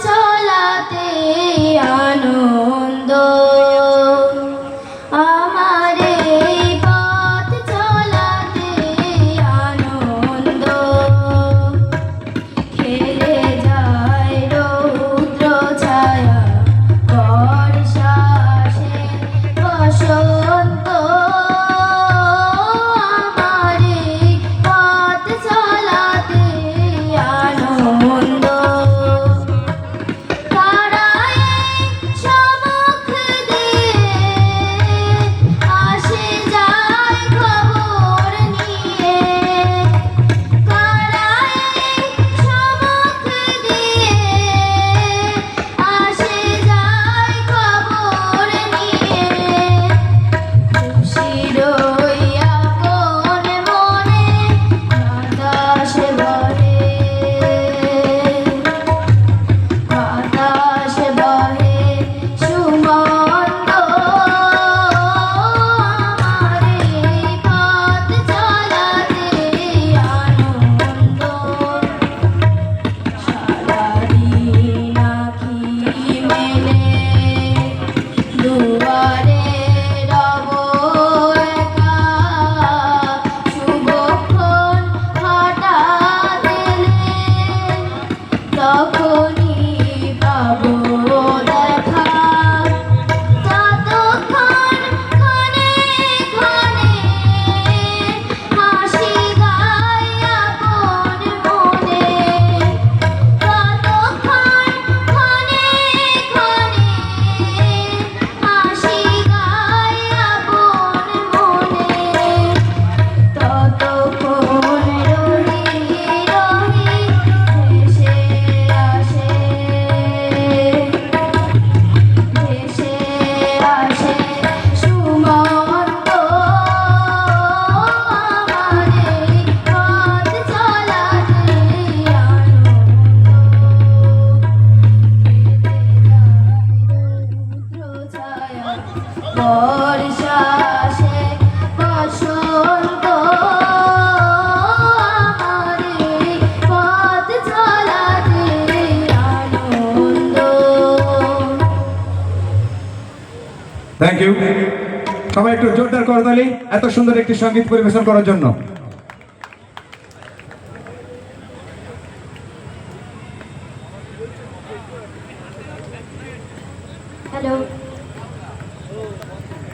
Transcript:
চলাতে আনন্দ, আমার এই পথ চলাতে আনন্দ। খেলে যায় রৌদ্র ছায়া বর্ষা আসে বসন্ত, আমার এই পথ চলাতে আনন্দ। বর্ষা আসে বসন্ত, আমার এই পথ চলাতে আনন্দ। Thank you. সবাই একটু জোরদার করতালি এত সুন্দর একটি সঙ্গীত পরিবেশন করার জন্য। হ্যালো।